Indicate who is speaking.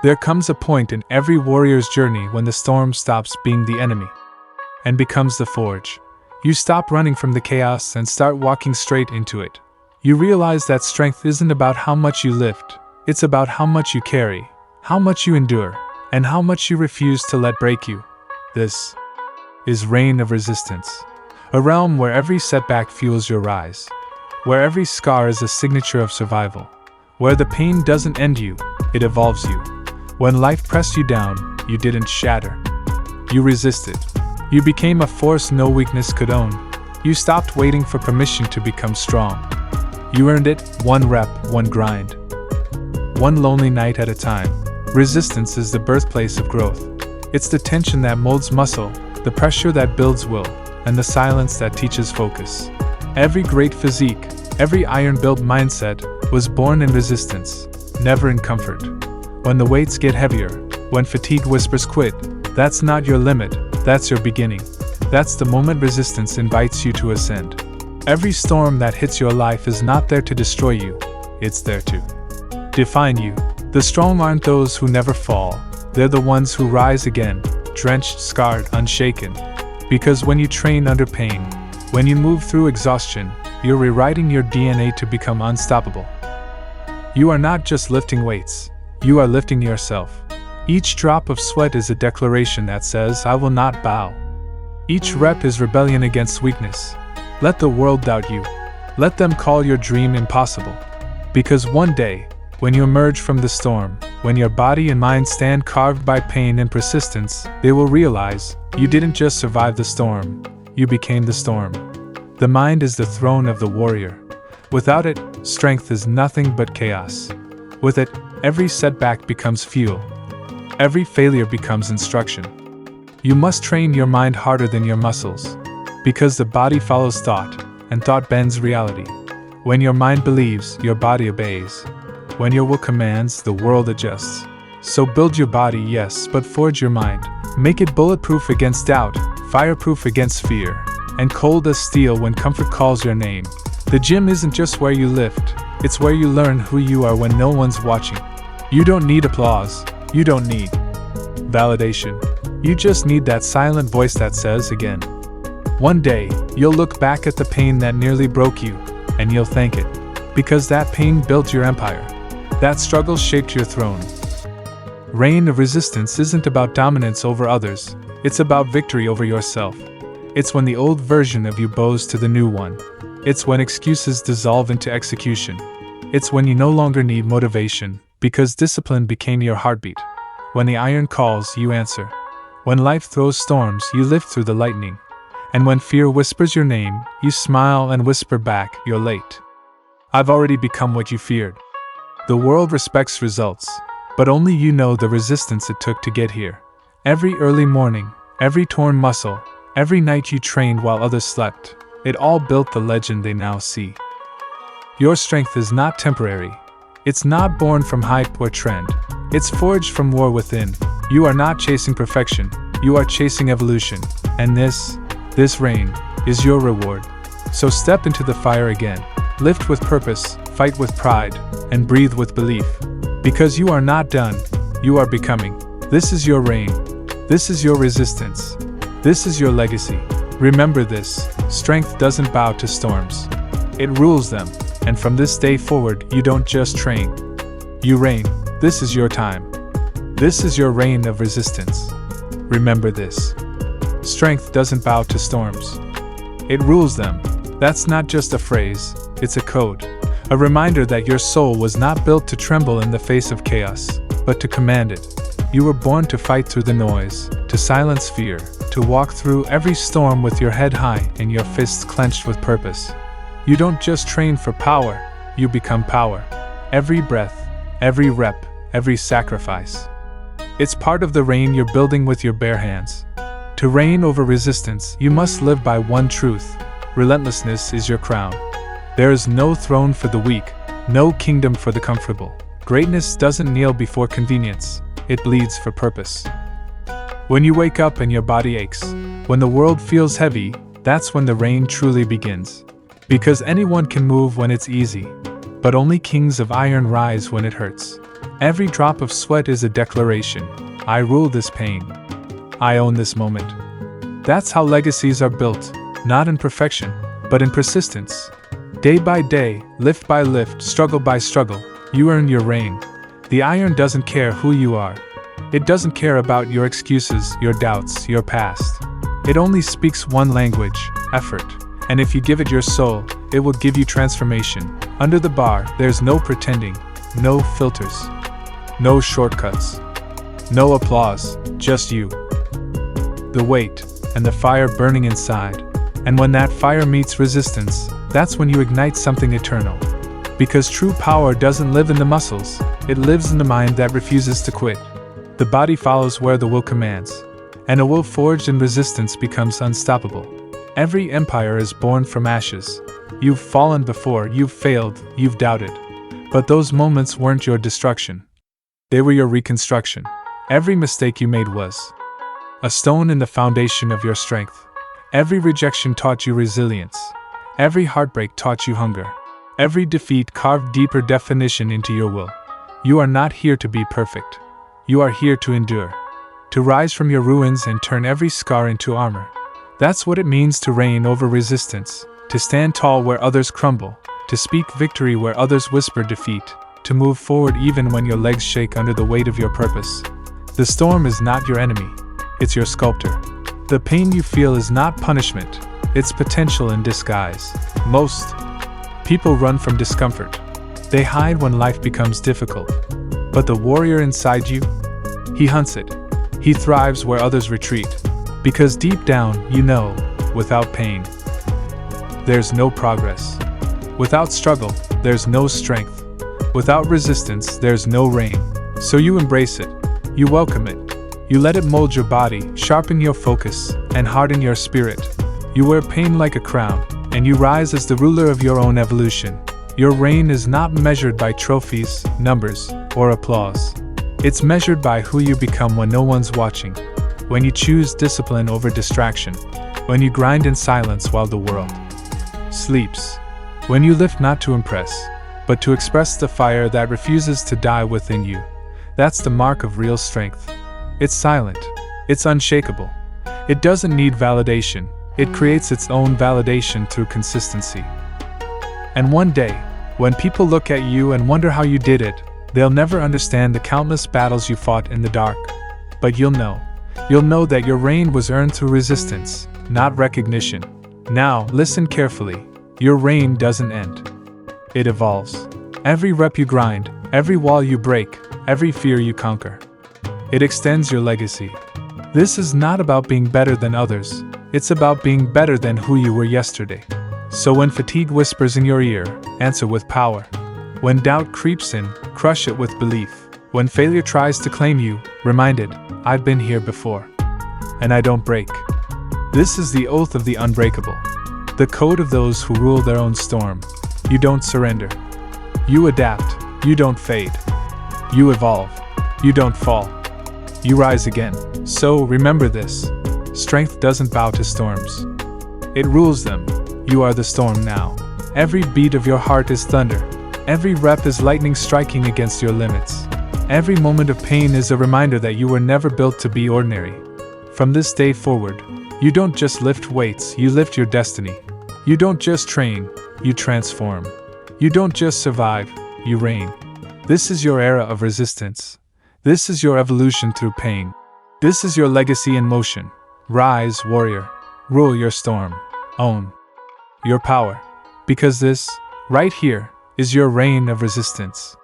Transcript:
Speaker 1: There comes a point in every warrior's journey when the storm stops being the enemy and becomes the forge. You stop running from the chaos and start walking straight into it. You realize that strength isn't about how much you lift, it's about how much you carry, how much you endure, and how much you refuse to let break you. This is Reign of Resistance, a realm where every setback fuels your rise, where every scar is a signature of survival, where the pain doesn't end you, it evolves you. When life pressed you down, you didn't shatter. You resisted. You became a force no weakness could own. You stopped waiting for permission to become strong. You earned it, one rep, one grind. One lonely night at a time. Resistance is the birthplace of growth. It's the tension that molds muscle, the pressure that builds will, and the silence that teaches focus. Every great physique, every iron-built mindset was born in resistance, never in comfort. When the weights get heavier, when fatigue whispers quit, that's not your limit, that's your beginning. That's the moment resistance invites you to ascend. Every storm that hits your life is not there to destroy you, it's there to define you. The strong aren't those who never fall, they're the ones who rise again, drenched, scarred, unshaken. Because when you train under pain, when you move through exhaustion, you're rewriting your DNA to become unstoppable. You are not just lifting weights, you are lifting yourself. Each drop of sweat is a declaration that says, I will not bow. Each rep is rebellion against weakness. Let the world doubt you. Let them call your dream impossible. Because one day, when you emerge from the storm, when your body and mind stand carved by pain and persistence, they will realize you didn't just survive the storm, you became the storm. The mind is the throne of the warrior. Without it, strength is nothing but chaos. With it, every setback becomes fuel. Every failure becomes instruction. You must train your mind harder than your muscles, because the body follows thought, and thought bends reality. When your mind believes, your body obeys. When your will commands, the world adjusts. So build your body, yes, but forge your mind. Make it bulletproof against doubt, fireproof against fear, and cold as steel when comfort calls your name. The gym isn't just where you lift, it's where you learn who you are when no one's watching. You don't need applause, you don't need validation. You just need that silent voice that says again. One day, you'll look back at the pain that nearly broke you, and you'll thank it. Because that pain built your empire. That struggle shaped your throne. Reign of Resistance isn't about dominance over others, it's about victory over yourself. It's when the old version of you bows to the new one. It's when excuses dissolve into execution. It's when you no longer need motivation, because discipline became your heartbeat. When the iron calls, you answer. When life throws storms, you live through the lightning. And when fear whispers your name, you smile and whisper back, you're late. I've already become what you feared. The world respects results, but only you know the resistance it took to get here. Every early morning, every torn muscle, every night you trained while others slept, it all built the legend they now see. Your strength is not temporary. It's not born from hype or trend. It's forged from war within. You are not chasing perfection, you are chasing evolution. And this reign, is your reward. So step into the fire again. Lift with purpose, fight with pride, and breathe with belief. Because you are not done, you are becoming. This is your reign. This is your resistance. This is your legacy. Remember this, strength doesn't bow to storms. It rules them, and from this day forward, you don't just train. You reign. This is your time. This is your reign of resistance. Remember this. Strength doesn't bow to storms. It rules them. That's not just a phrase, it's a code. A reminder that your soul was not built to tremble in the face of chaos, but to command it. You were born to fight through the noise, to silence fear, to walk through every storm with your head high and your fists clenched with purpose. You don't just train for power, you become power. Every breath, every rep, every sacrifice. It's part of the reign you're building with your bare hands. To reign over resistance, you must live by one truth. Relentlessness is your crown. There is no throne for the weak, no kingdom for the comfortable. Greatness doesn't kneel before convenience, it bleeds for purpose. When you wake up and your body aches, when the world feels heavy, that's when the reign truly begins. Because anyone can move when it's easy, but only kings of iron rise when it hurts. Every drop of sweat is a declaration. I rule this pain. I own this moment. That's how legacies are built, not in perfection, but in persistence. Day by day, lift by lift, struggle by struggle, you earn your reign. The iron doesn't care who you are. It doesn't care about your excuses, your doubts, your past. It only speaks one language, effort. And if you give it your soul, it will give you transformation. Under the bar, there's no pretending, no filters, no shortcuts, no applause, just you. The weight, and the fire burning inside. And when that fire meets resistance, that's when you ignite something eternal. Because true power doesn't live in the muscles, it lives in the mind that refuses to quit. The body follows where the will commands, and a will forged in resistance becomes unstoppable. Every empire is born from ashes. You've fallen before, you've failed, you've doubted. But those moments weren't your destruction. They were your reconstruction. Every mistake you made was a stone in the foundation of your strength. Every rejection taught you resilience. Every heartbreak taught you hunger. Every defeat carved deeper definition into your will. You are not here to be perfect. You are here to endure. To rise from your ruins and turn every scar into armor. That's what it means to reign over resistance. To stand tall where others crumble. To speak victory where others whisper defeat. To move forward even when your legs shake under the weight of your purpose. The storm is not your enemy. It's your sculptor. The pain you feel is not punishment, it's potential in disguise. Most people run from discomfort. They hide when life becomes difficult. But the warrior inside you, he hunts it. He thrives where others retreat. Because deep down, you know, without pain, there's no progress. Without struggle, there's no strength. Without resistance, there's no reign. So you embrace it. You welcome it. You let it mold your body, sharpen your focus, and harden your spirit. You wear pain like a crown, and you rise as the ruler of your own evolution. Your reign is not measured by trophies, numbers, or applause. It's measured by who you become when no one's watching. When you choose discipline over distraction. When you grind in silence while the world sleeps. When you lift not to impress, but to express the fire that refuses to die within you. That's the mark of real strength. It's silent. It's unshakable. It doesn't need validation. It creates its own validation through consistency. And one day, when people look at you and wonder how you did it, they'll never understand the countless battles you fought in the dark. But you'll know. You'll know that your reign was earned through resistance, not recognition. Now, listen carefully. Your reign doesn't end. It evolves. Every rep you grind, every wall you break, every fear you conquer. It extends your legacy. This is not about being better than others, it's about being better than who you were yesterday. So when fatigue whispers in your ear, answer with power. When doubt creeps in, crush it with belief. When failure tries to claim you, remind it, I've been here before. And I don't break. This is the oath of the unbreakable. The code of those who rule their own storm. You don't surrender. You adapt. You don't fade. You evolve. You don't fall. You rise again. So remember this. Strength doesn't bow to storms. It rules them. You are the storm now. Every beat of your heart is thunder. Every rep is lightning striking against your limits. Every moment of pain is a reminder that you were never built to be ordinary. From this day forward, you don't just lift weights, you lift your destiny. You don't just train, you transform. You don't just survive, you reign. This is your era of resistance. This is your evolution through pain. This is your legacy in motion. Rise, warrior. Rule your storm. Own your power. Because this, right here, is your reign of resistance.